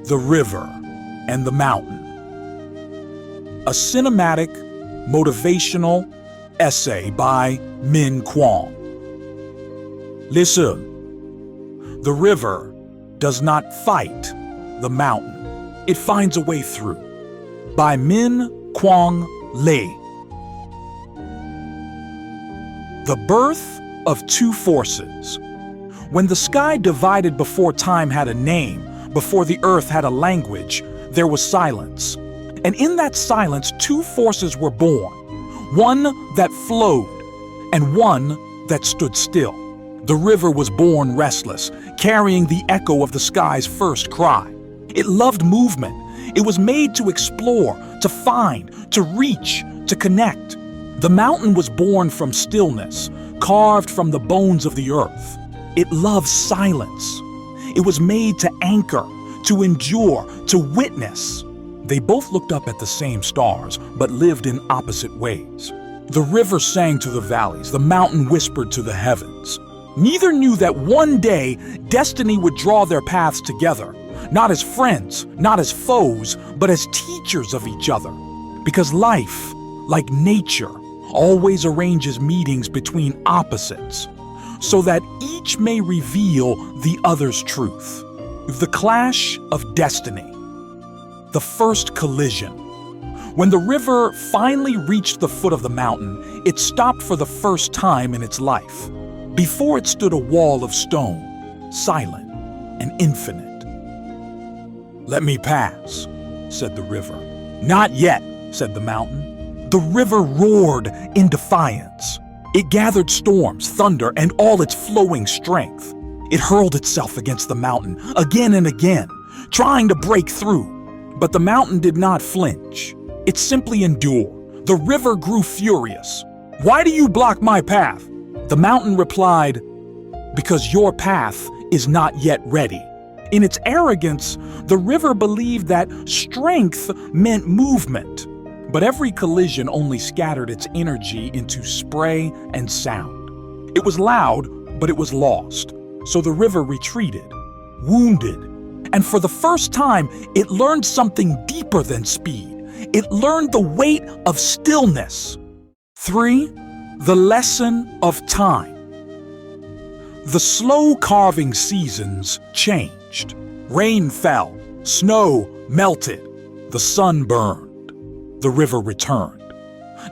The River and the Mountain. A cinematic, motivational essay by Minh Quang. Listen, the river does not fight the mountain. It finds a way through. By Minh Quang Lê. The birth of two forces. When the sky divided before time had a name, before the earth had a language, there was silence. And in that silence, two forces were born. One that flowed and one that stood still. The river was born restless, carrying the echo of the sky's first cry. It loved movement. It was made to explore, to find, to reach, to connect. The mountain was born from stillness, carved from the bones of the earth. It loves silence. It was made to anchor, to endure, to witness. They both looked up at the same stars, but lived in opposite ways. The river sang to the valleys, the mountain whispered to the heavens. Neither knew that one day destiny would draw their paths together, not as friends, not as foes, but as teachers of each other. Because life, like nature, always arranges meetings between opposites, so that each may reveal the other's truth. The clash of destiny. The first collision. When the river finally reached the foot of the mountain, it stopped for the first time in its life. Before it stood a wall of stone, silent and infinite. "Let me pass," said the river. "Not yet," said the mountain. The river roared in defiance. It gathered storms, thunder, and all its flowing strength. It hurled itself against the mountain again and again, trying to break through. But the mountain did not flinch. It simply endured. The river grew furious. "Why do you block my path?" The mountain replied, "Because your path is not yet ready." In its arrogance, the river believed that strength meant movement. But every collision only scattered its energy into spray and sound. It was loud, but it was lost. So the river retreated, wounded. And for the first time, it learned something deeper than speed. It learned the weight of stillness. 3. The lesson of time. The slow carving seasons changed. Rain fell, snow melted, the sun burned. The river returned,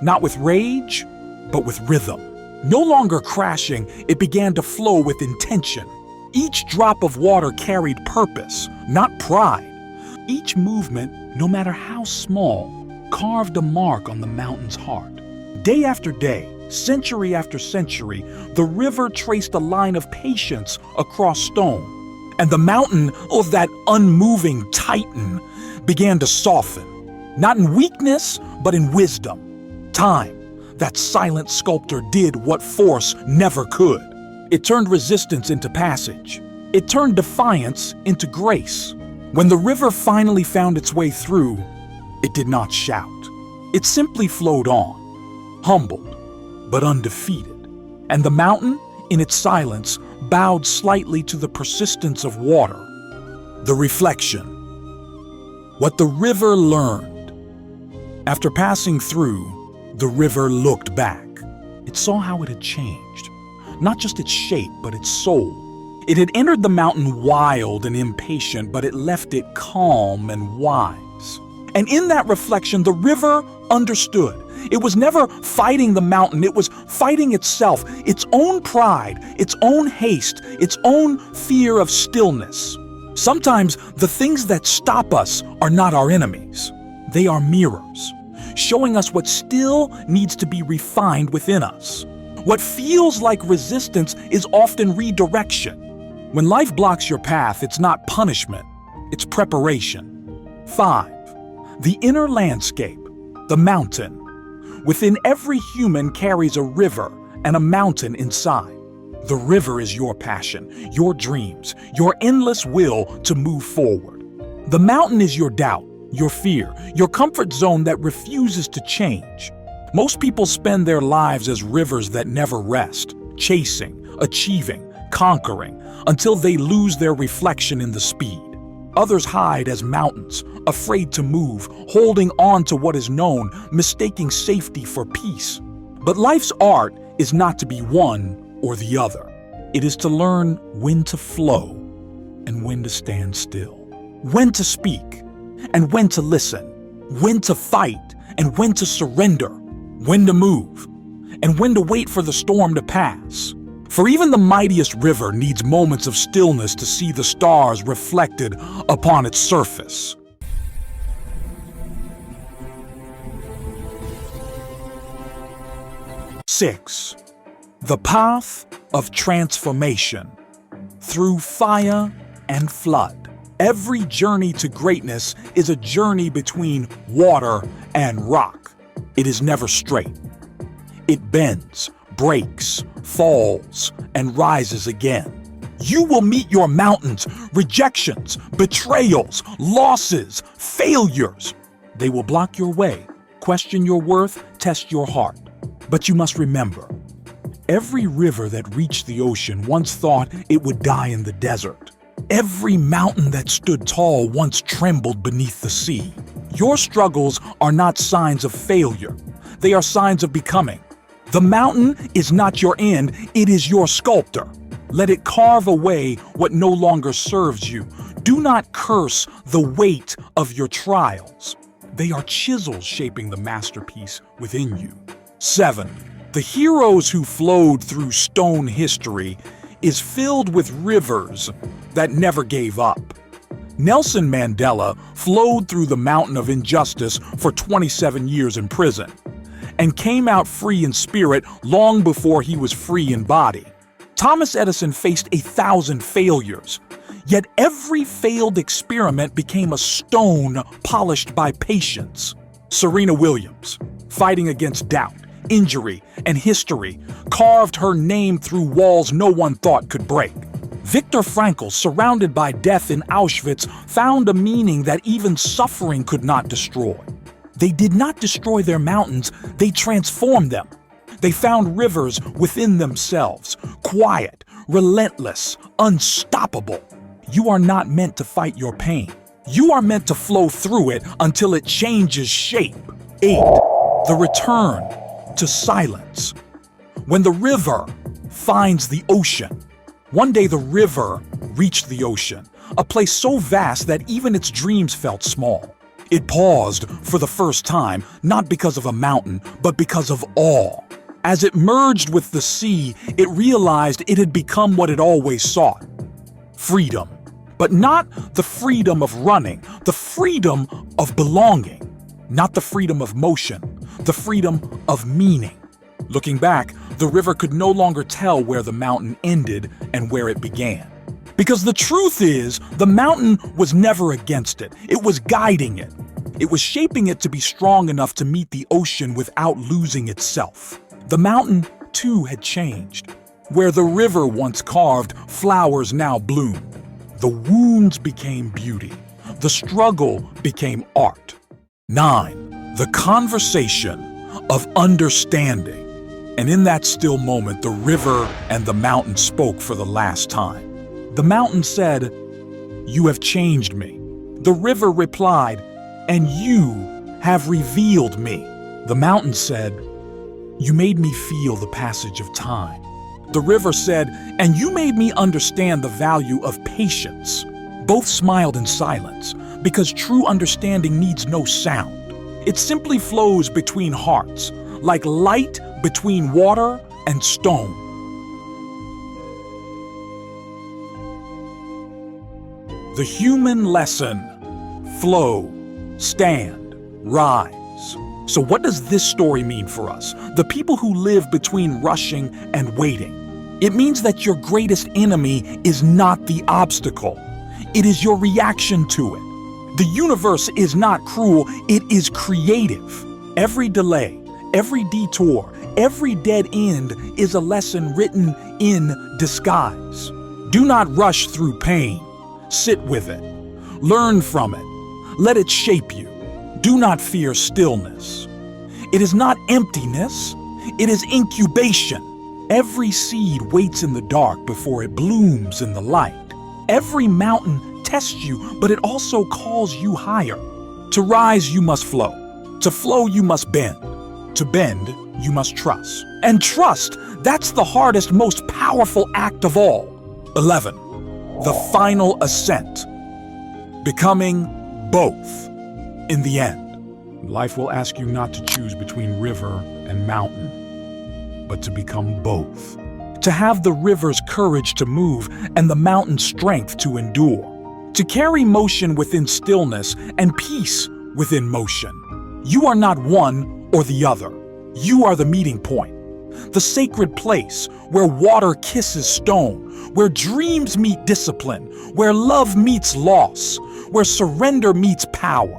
not with rage, but with rhythm. No longer crashing, it began to flow with intention. Each drop of water carried purpose, not pride. Each movement, no matter how small, carved a mark on the mountain's heart. Day after day, century after century, the river traced a line of patience across stone. And the mountain of that unmoving titan began to soften. Not in weakness, but in wisdom. Time, that silent sculptor, did what force never could. It turned resistance into passage. It turned defiance into grace. When the river finally found its way through, it did not shout. It simply flowed on, humbled, but undefeated. And the mountain, in its silence, bowed slightly to the persistence of water. The reflection. What the river learned. After passing through, the river looked back. It saw how it had changed. Not just its shape, but its soul. It had entered the mountain wild and impatient, but it left it calm and wise. And in that reflection, the river understood. It was never fighting the mountain, it was fighting itself, its own pride, its own haste, its own fear of stillness. Sometimes the things that stop us are not our enemies. They are mirrors, showing us what still needs to be refined within us. What feels like resistance is often redirection. When life blocks your path, it's not punishment, it's preparation. 5. The inner landscape, the mountain. Within every human carries a river and a mountain inside. The river is your passion, your dreams, your endless will to move forward. The mountain is your doubt, your fear, your comfort zone that refuses to change. Most people spend their lives as rivers that never rest, chasing, achieving, conquering, until they lose their reflection in the speed. Others hide as mountains, afraid to move, holding on to what is known, mistaking safety for peace. But life's art is not to be one or the other. It is to learn when to flow and when to stand still, when to speak and when to listen, when to fight and when to surrender, when to move and when to wait for the storm to pass. For even the mightiest river needs moments of stillness to see the stars reflected upon its surface. Six, the path of transformation through fire and flood. Every journey to greatness is a journey between water and rock. It is never straight. It bends, breaks, falls, and rises again. You will meet your mountains, rejections, betrayals, losses, failures. They will block your way, question your worth, test your heart. But you must remember, every river that reached the ocean once thought it would die in the desert. Every mountain that stood tall once trembled beneath the sea. Your struggles are not signs of failure. They are signs of becoming. The mountain is not your end, it is your sculptor. Let it carve away what no longer serves you. Do not curse the weight of your trials. They are chisels shaping the masterpiece within you. 7. The heroes who flowed through stone history is filled with rivers that never gave up. Nelson Mandela flowed through the mountain of injustice for 27 years in prison and came out free in spirit long before he was free in body. Thomas Edison faced 1,000 failures, yet every failed experiment became a stone polished by patience. Serena Williams, fighting against doubt, injury, and history, carved her name through walls no one thought could break. Viktor Frankl, surrounded by death in Auschwitz, found a meaning that even suffering could not destroy. They did not destroy their mountains, they transformed them. They found rivers within themselves, quiet, relentless, unstoppable. You are not meant to fight your pain. You are meant to flow through it until it changes shape. 8. The return to silence. When the river finds the ocean. One day the river reached the ocean, a place so vast that even its dreams felt small. It paused for the first time, not because of a mountain, but because of awe. As it merged with the sea, it realized it had become what it always sought. Freedom. But not the freedom of running, the freedom of belonging. Not the freedom of motion, the freedom of meaning. Looking back, the river could no longer tell where the mountain ended and where it began. Because the truth is, the mountain was never against it. It was guiding it. It was shaping it to be strong enough to meet the ocean without losing itself. The mountain, too, had changed. Where the river once carved, flowers now bloom. The wounds became beauty. The struggle became art. 9. The conversation of understanding. And in that still moment, the river and the mountain spoke for the last time. The mountain said, "You have changed me." The river replied, "And you have revealed me." The mountain said, "You made me feel the passage of time." The river said, "And you made me understand the value of patience." Both smiled in silence, because true understanding needs no sound. It simply flows between hearts, like light between water and stone. The human lesson: flow, stand, rise. So what does this story mean for us, the people who live between rushing and waiting? It means that your greatest enemy is not the obstacle. It is your reaction to it. The universe is not cruel, it is creative. Every delay, every detour, every dead end is a lesson written in disguise. Do not rush through pain. Sit with it. Learn from it. Let it shape you. Do not fear stillness. It is not emptiness, it is incubation. Every seed waits in the dark before it blooms in the light. Every mountain tests you, but it also calls you higher. To rise, you must flow. To flow, you must bend. To bend, you must trust. And trust, that's the hardest, most powerful act of all. 11. The final ascent. Becoming both in the end. Life will ask you not to choose between river and mountain, but to become both. To have the river's courage to move and the mountain's strength to endure. To carry motion within stillness and peace within motion. You are not one or the other. You are the meeting point. The sacred place where water kisses stone, where dreams meet discipline, where love meets loss, where surrender meets power.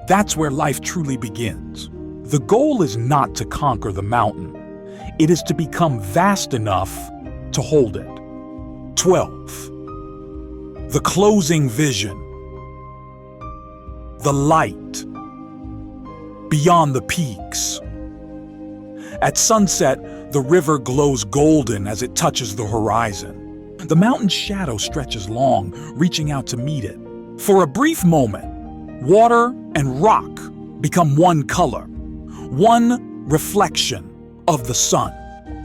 That's where life truly begins. The goal is not to conquer the mountain. It is to become vast enough to hold it. 12. The closing vision. The light beyond the peaks. At sunset, the river glows golden as it touches the horizon. The mountain's shadow stretches long, reaching out to meet it. For a brief moment, water and rock become one color, one reflection of the sun.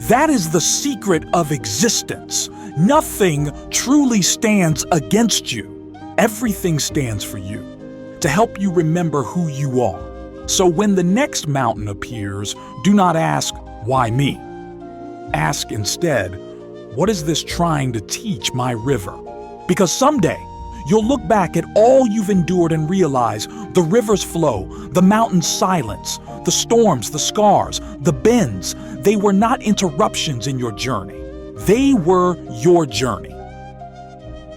That is the secret of existence. Nothing truly stands against you. Everything stands for you, to help you remember who you are. So when the next mountain appears, do not ask, why me? Ask instead, what is this trying to teach my river? Because someday, you'll look back at all you've endured and realize the river's flow, the mountain's silence, the storms, the scars, the bends, they were not interruptions in your journey. They were your journey.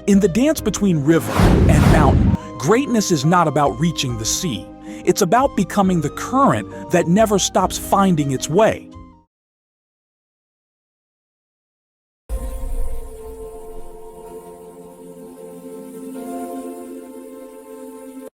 In the dance between river and mountain, greatness is not about reaching the sea. It's about becoming the current that never stops finding its way.